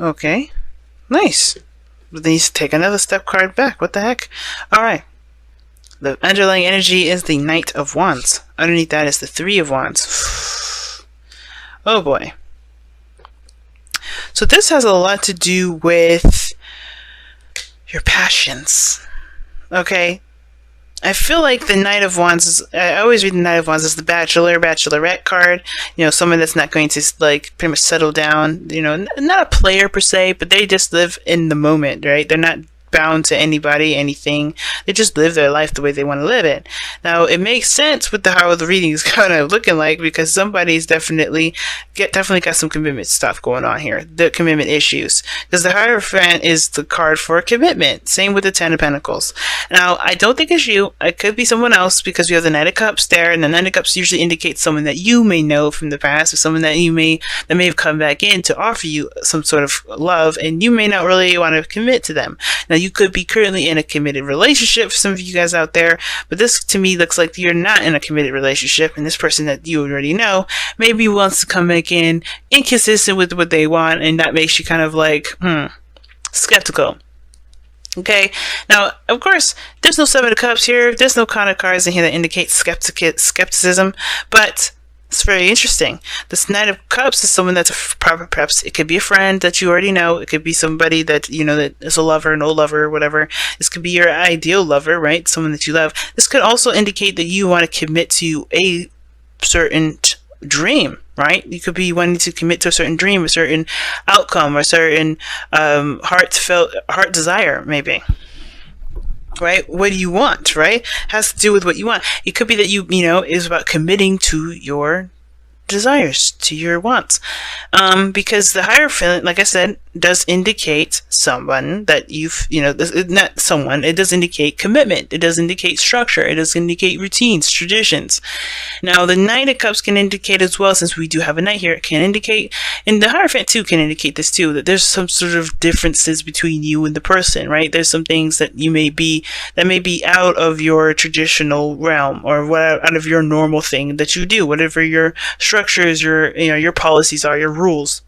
Okay. Nice. But then you take another step card back. What the heck? Alright. The underlying energy is the Knight of Wands. Underneath that is the Three of Wands. Oh boy. So this has a lot to do with your passions. Okay? I feel like the Knight of Wands is, I always read the Knight of Wands as the Bachelor, Bachelorette card. You know, someone that's not going to, like, pretty much settle down. You know, not a player per se, but they just live in the moment, right? They're not bound to anybody, anything. They just live their life the way they want to live it. Now, it makes sense with how the reading is kind of looking like, because somebody's definitely got some commitment stuff going on here. The commitment issues. Because the Hierophant is the card for commitment. Same with the Ten of Pentacles. Now, I don't think it's you. It could be someone else, because we have the Knight of Cups there, and the Knight of Cups usually indicates someone that you may know from the past, or someone that may have come back in to offer you some sort of love, and you may not really want to commit to them. Now, you could be currently in a committed relationship for some of you guys out there, but this to me looks like you're not in a committed relationship, and this person that you already know maybe wants to come back in inconsistent with what they want, and that makes you kind of like, skeptical. Okay, now, of course, there's no Seven of Cups here. There's no kind of cards in here that indicate skepticism, but it's very interesting. This Knight of Cups is someone that's perhaps it could be a friend that you already know. It could be somebody that you know that is a lover, no lover, whatever. This could be your ideal lover, right? Someone that you love. This could also indicate that you want to commit to a certain dream, right? You could be wanting to commit to a certain dream, a certain outcome, or a certain heart desire, maybe. Right? What do you want, right? Has to do with what you want. It could be that you know, is about committing to your desires, to your wants. Because the Hierophant, like I said, does indicate someone that not someone, it does indicate commitment, it does indicate structure, it does indicate routines, traditions. Now, the Knight of Cups can indicate as well, since we do have a Knight here, it can indicate, and the Hierophant too can indicate this too, that there's some sort of differences between you and the person, right? There's some things that may be out of your traditional realm, or out of your normal thing that you do, whatever your structures, your policies are, your rules.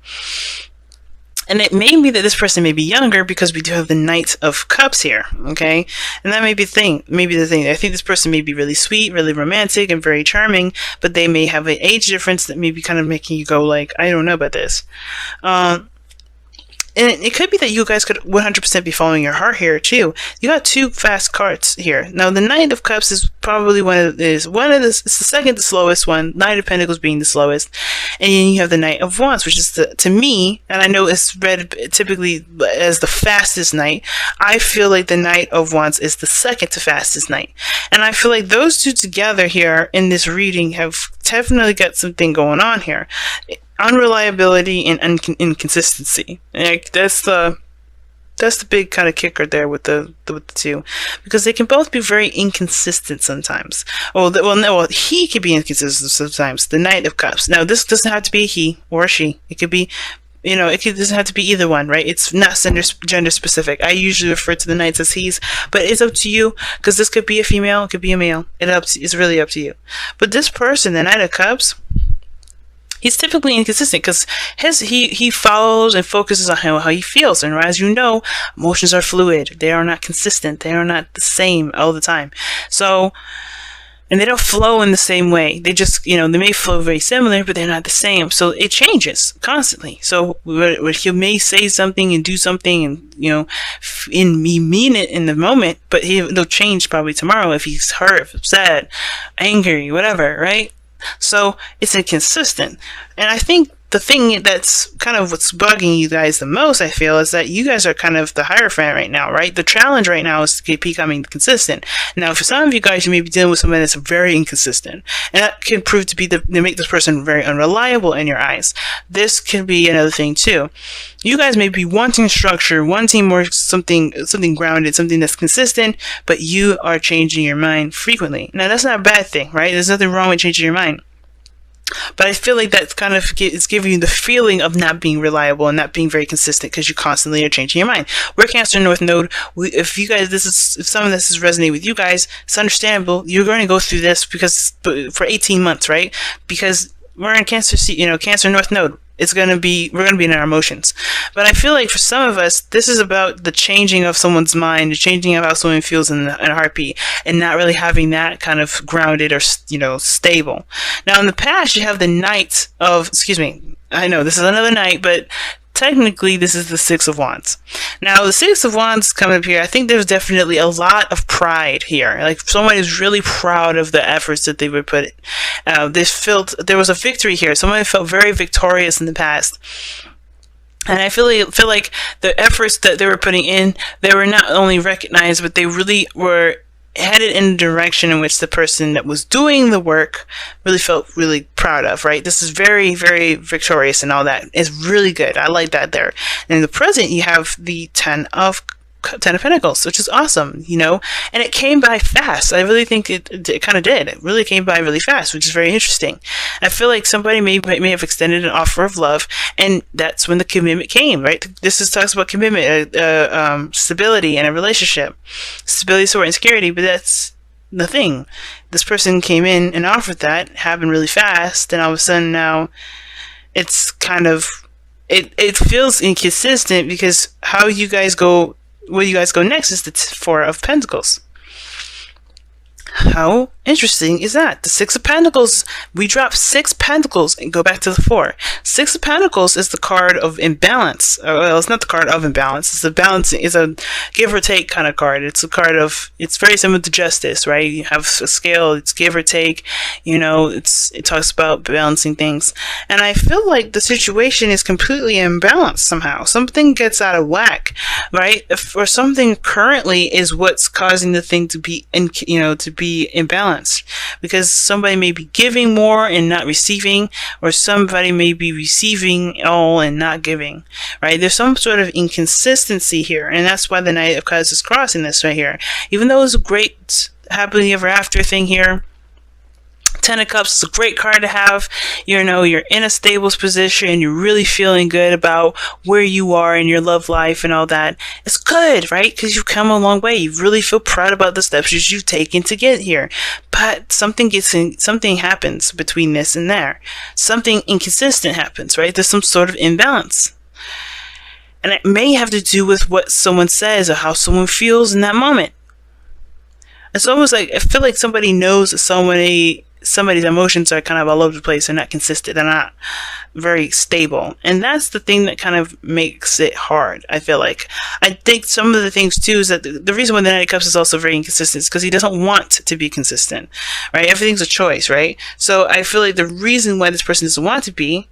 And it may be that this person may be younger, because we do have the Knight of Cups here, okay? And that may be the thing. I think this person may be really sweet, really romantic, and very charming, but they may have an age difference that may be kind of making you go like, I don't know about this. And it could be that you guys could 100% be following your heart here too. You got two fast cards here. Now, the Knight of Cups is probably it's the second slowest one. Knight of Pentacles being the slowest, and then you have the Knight of Wands, which is to me, and I know it's read typically as the fastest knight. I feel like the Knight of Wands is the second to fastest knight, and I feel like those two together here in this reading have definitely got something going on here. Unreliability and inconsistency. Like, that's the big kind of kicker there with the two, because they can both be very inconsistent sometimes. He could be inconsistent sometimes. The Knight of Cups. Now, this doesn't have to be a he or a she. It could be, doesn't have to be either one, right? It's not gender specific. I usually refer to the knights as he's, but it's up to you, because this could be a female, it could be a male. It's really up to you. But this person, the Knight of Cups, he's typically inconsistent, because he follows and focuses on how he feels. And as you know, emotions are fluid. They are not consistent. They are not the same all the time. So, and they don't flow in the same way. They just, they may flow very similar, but they're not the same. So it changes constantly. So he may say something and do something, and, he mean it in the moment, but they'll change probably tomorrow if he's hurt, upset, angry, whatever, right? So it's inconsistent. And I think the thing that's kind of what's bugging you guys the most, I feel, is that you guys are kind of the Hierophant right now, right? The challenge right now is to keep becoming consistent. Now, for some of you guys, you may be dealing with someone that's very inconsistent, and that can prove to be to make this person very unreliable in your eyes. This can be another thing too. You guys may be wanting structure, wanting more something grounded, something that's consistent, but you are changing your mind frequently. Now, that's not a bad thing, right? There's nothing wrong with changing your mind. But I feel like that's kind of it's giving you the feeling of not being reliable and not being very consistent, because you constantly are changing your mind. We're Cancer North Node. If some of this is resonating with you guys, it's understandable. You're going to go through this for 18 months, right? Because we're in Cancer North Node. we're gonna be in our emotions. But I feel like for some of us, this is about the changing of someone's mind, the changing of how someone feels in a heartbeat, and not really having that kind of grounded or, stable. Now in the past, you have the Knight of, excuse me, I know this is another knight, but technically this is the Six of Wands. Now the Six of Wands coming up here, I think there's definitely a lot of pride here. Like someone is really proud of the efforts that they would put in. There was a victory here. Someone felt very victorious in the past. And I feel like the efforts that they were putting in, they were not only recognized, but they really were headed in the direction in which the person that was doing the work really felt really proud of, right? This is very, very victorious and all that. It's really good. I like that there. And in the present, you have the Ten of Pentacles, which is awesome, and it came by fast. I really think it kind of did. It really came by really fast, which is very interesting. I feel like somebody may have extended an offer of love, and that's when the commitment came, right? This talks about commitment, stability in a relationship, stability, support, and security, but that's the thing. This person came in and offered that, happened really fast, and all of a sudden now it's kind of, it feels inconsistent, because where you guys go next is the Four of Pentacles. How interesting is that? The Six of Pentacles, we drop 6 Pentacles and go back to the 4. 6 of Pentacles is the card of imbalance. Well, it's not the card of imbalance. It's a balancing, it's a give or take kind of card. It's a card of, it's very similar to justice, right? You have a scale, it's give or take, it talks about balancing things. And I feel like the situation is completely imbalanced somehow. Something gets out of whack, right? Or something currently is what's causing the thing to be, imbalanced, because somebody may be giving more and not receiving, or somebody may be receiving all and not giving, right? There's some sort of inconsistency here, and that's why the Knight of Cups is crossing this right here. Even though it's a great happily ever after thing here, Ten of Cups is a great card to have. You're in a stable position. You're really feeling good about where you are in your love life and all that. It's good, right? Because you've come a long way. You really feel proud about the steps you've taken to get here. But something happens between this and there. Something inconsistent happens, right? There's some sort of imbalance. And it may have to do with what someone says or how someone feels in that moment. It's almost like, I feel like somebody knows that somebody's emotions are kind of all over the place. They're not consistent. They're not very stable. And that's the thing that kind of makes it hard, I feel like. I think some of the things, too, is that the reason why the Knight of Cups is also very inconsistent is because he doesn't want to be consistent, right? Everything's a choice, right? So I feel like the reason why this person doesn't want to be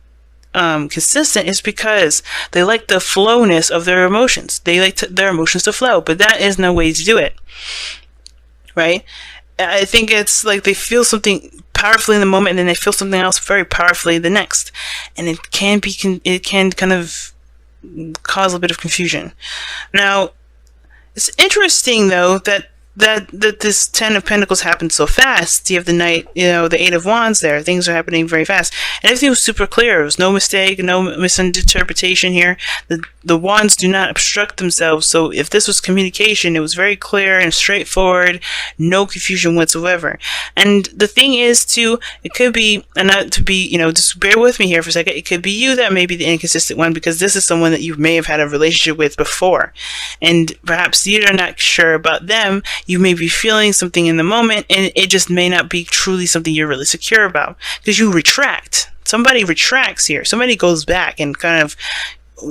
consistent is because they like the flowness of their emotions. They like their emotions to flow, but that is no way to do it, right? I think it's like they feel something powerfully in the moment, and then they feel something else very powerfully the next, and it can kind of cause a bit of confusion. Now, it's interesting though that this Ten of Pentacles happened so fast. You have the Knight, the Eight of Wands there. Things are happening very fast. And everything was super clear. There was no mistake, no misinterpretation here. The Wands do not obstruct themselves. So if this was communication, it was very clear and straightforward. No confusion whatsoever. And the thing is, too, it could be, and not to be, just bear with me here for a second. It could be you that may be the inconsistent one, because this is someone that you may have had a relationship with before. And perhaps you're not sure about them. You may be feeling something in the moment, and it just may not be truly something you're really secure about, because you retract. Somebody retracts here. Somebody goes back and kind of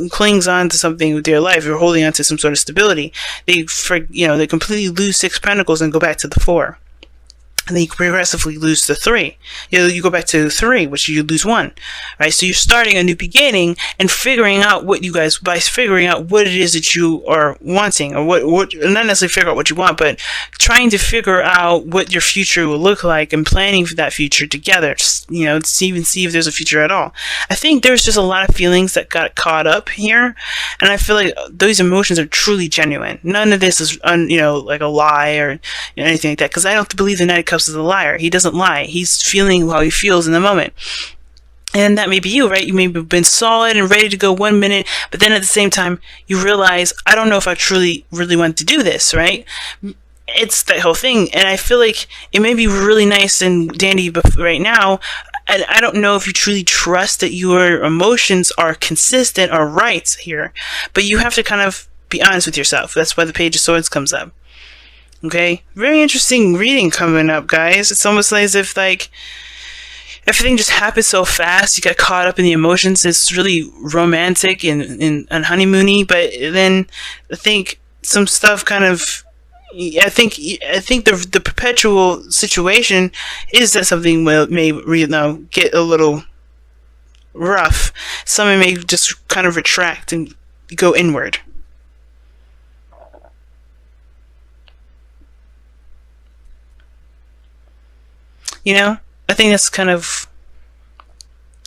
clings on to something with their life, or holding on to some sort of stability. They completely lose 6 Pentacles and go back to the 4. And then you progressively lose the 3. You go back to 3, which you lose 1. Right? So you're starting a new beginning and figuring out what it is that you are wanting, or what not necessarily figure out what you want, but trying to figure out what your future will look like and planning for that future together, to see if there's a future at all. I think there's just a lot of feelings that got caught up here, and I feel like those emotions are truly genuine. None of this is like a lie or anything like that, because I don't believe the Knight of Cups is a liar. He doesn't lie. He's feeling how he feels in the moment. And that may be you, right? You may have been solid and ready to go 1 minute, but then at the same time, you realize, I don't know if I truly, really want to do this, right? It's that whole thing. And I feel like it may be really nice and dandy right now. And I don't know if you truly trust that your emotions are consistent or right here, but you have to kind of be honest with yourself. That's why the Page of Swords comes up. Okay? Very interesting reading coming up, guys. It's almost like as if, like, everything just happened so fast. You got caught up in the emotions. It's really romantic and honeymoony, but then I think some stuff kind of, I think the perpetual situation is that something may get a little rough. Someone may just kind of retract and go inward. You know, I think that's kind of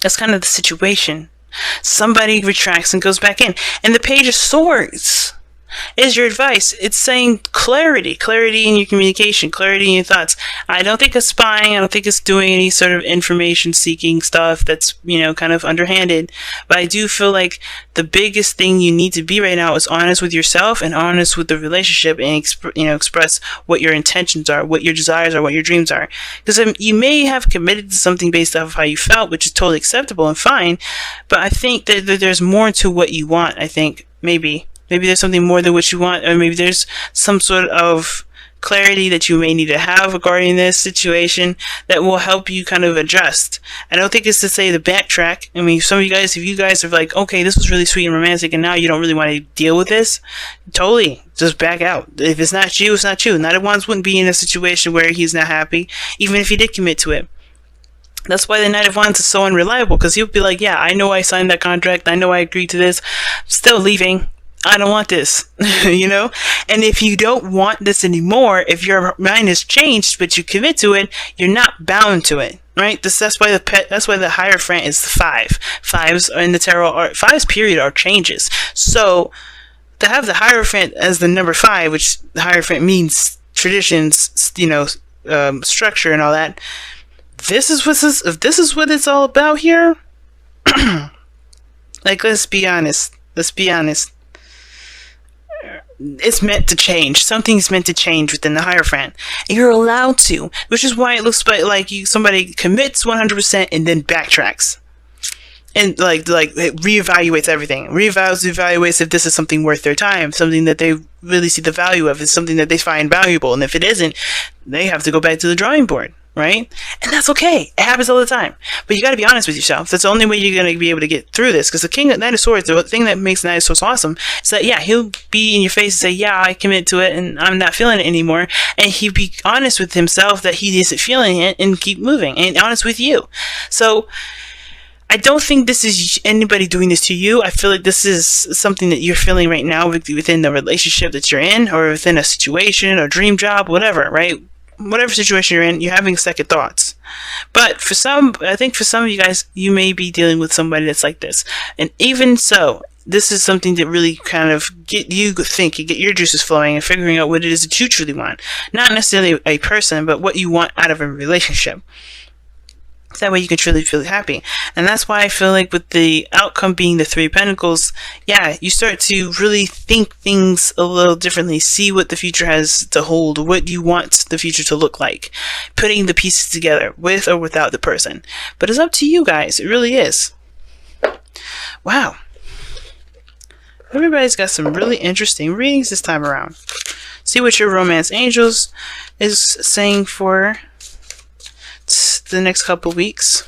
the situation. Somebody retracts and goes back in. And the Page of Swords is your advice. It's saying clarity in your communication, clarity in your thoughts. I don't think it's spying. I don't think it's doing any sort of information seeking stuff that's, kind of underhanded. But I do feel like the biggest thing you need to be right now is honest with yourself and honest with the relationship, and express what your intentions are, what your desires are, what your dreams are. Because you may have committed to something based off of how you felt, which is totally acceptable and fine. But I think that there's more to what you want. I think maybe there's something more than what you want, or maybe there's some sort of clarity that you may need to have regarding this situation that will help you kind of adjust. I don't think it's to say to backtrack. I mean, some of you guys, if you guys are like, okay, this was really sweet and romantic, and now you don't really want to deal with this, totally, just back out. If it's not you, it's not you. Knight of Wands wouldn't be in a situation where he's not happy, even if he did commit to it. That's why the Knight of Wands is so unreliable, because he'll be like, yeah, I know I signed that contract, I know I agreed to this, still leaving. I don't want this, And if you don't want this anymore, if your mind has changed, but you commit to it, you're not bound to it, right? That's why the Hierophant is the 5. 5s in the tarot fives period are changes. So to have the Hierophant as the number 5, which the Hierophant means traditions, structure and all that. This is what it's all about here. Like, let's be honest. It's meant to change. Something's meant to change within the Hierophant. And you're allowed to, which is why it looks like somebody commits 100% and then backtracks. And like it reevaluates everything. Reevaluates if this is something worth their time, something that they really see the value of, is something that they find valuable. And if it isn't, they have to go back to the drawing board. Right? And that's okay. It happens all the time. But you got to be honest with yourself. That's the only way you're going to be able to get through this. Because the Knight of Swords, the thing that makes the Knight of Swords awesome is that, yeah, he'll be in your face and say, yeah, I commit to it and I'm not feeling it anymore. And he'll be honest with himself that he isn't feeling it and keep moving. And honest with you. So I don't think this is anybody doing this to you. I feel like this is something that you're feeling right now within the relationship that you're in, or within a situation or dream job, whatever, right? Whatever situation you're in, you're having second thoughts. But I think for some of you guys, you may be dealing with somebody that's like this. And even so, this is something that really kind of get you thinking, get your juices flowing, and figuring out what it is that you truly want. Not necessarily a person, but what you want out of a relationship. That way you can truly feel happy. And that's why I feel like with the outcome being the 3 of Pentacles, yeah, you start to really think things a little differently, see what the future has to hold, what you want the future to look like, putting the pieces together with or without the person. But it's up to you guys. It really is. Wow. Everybody's got some really interesting readings this time around. See what your romance angels is saying for the next couple weeks.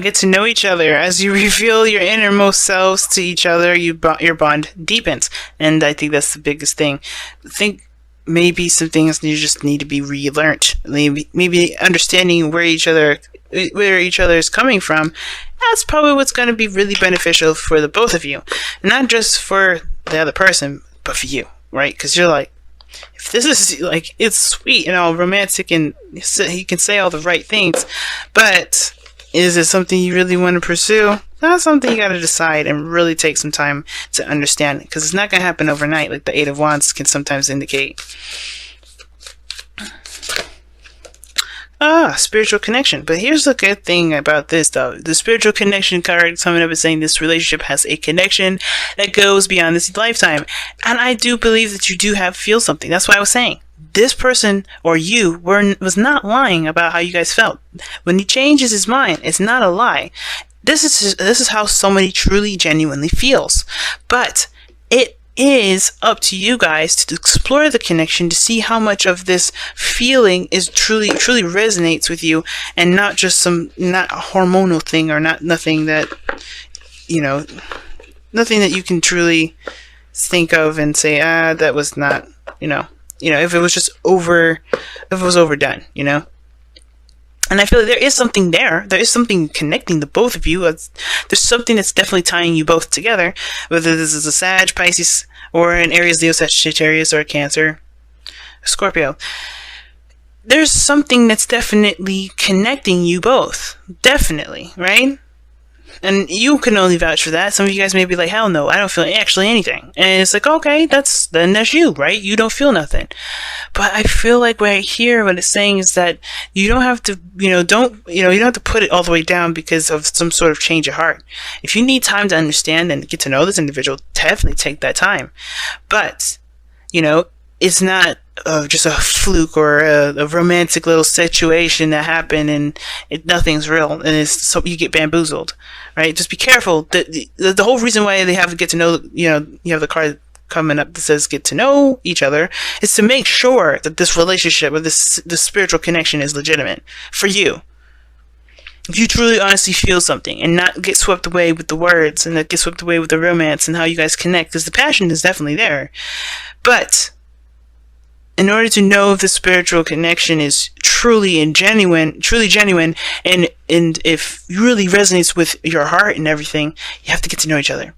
Get to know each other. As you reveal your innermost selves to each other, your bond deepens. And I think that's the biggest thing. Maybe some things you just need to be relearned. Maybe understanding where each other is coming from. That's probably what's going to be really beneficial for the both of you, not just for the other person, but for you, right? Because you're like, if this is like, it's sweet and all romantic, and he can say all the right things, but is it something you really want to pursue? That's something you got to decide and really take some time to understand, because it's not going to happen overnight, like the 8 of Wands can sometimes indicate. Spiritual connection. But here's the good thing about this, though. The spiritual connection card coming up is saying this relationship has a connection that goes beyond this lifetime. And I do believe that you do feel something. That's why I was saying this person or you was not lying about how you guys felt. When he changes his mind, it's not a lie. This is how somebody truly, genuinely feels. But it is up to you guys to explore the connection, to see how much of this feeling is truly resonates with you, and not just not a hormonal thing, or nothing that nothing that you can truly think of and say, that was not, if it was just overdone, And I feel like there is something there. There is something connecting the both of you. There's something that's definitely tying you both together. Whether this is a Sag, Pisces, or an Aries, Leo, Sagittarius, or a Cancer, Scorpio. There's something that's definitely connecting you both. Definitely, right? And you can only vouch for that. Some of you guys may be like, hell no, I don't feel actually anything. And it's like, okay, that's you, right? You don't feel nothing. But I feel like right here, what it's saying is that you don't have to, you don't have to put it all the way down because of some sort of change of heart. If you need time to understand and get to know this individual, definitely take that time. But, it's not just a fluke or a romantic little situation that happened and nothing's real, and so you get bamboozled, right? Just be careful. The whole reason why they have to get to know, you have the card coming up that says get to know each other, is to make sure that this relationship or this spiritual connection is legitimate for you. If you truly honestly feel something and not get swept away with the words and not get swept away with the romance and how you guys connect, because the passion is definitely there. But in order to know if the spiritual connection is truly genuine, and if it really resonates with your heart and everything, you have to get to know each other.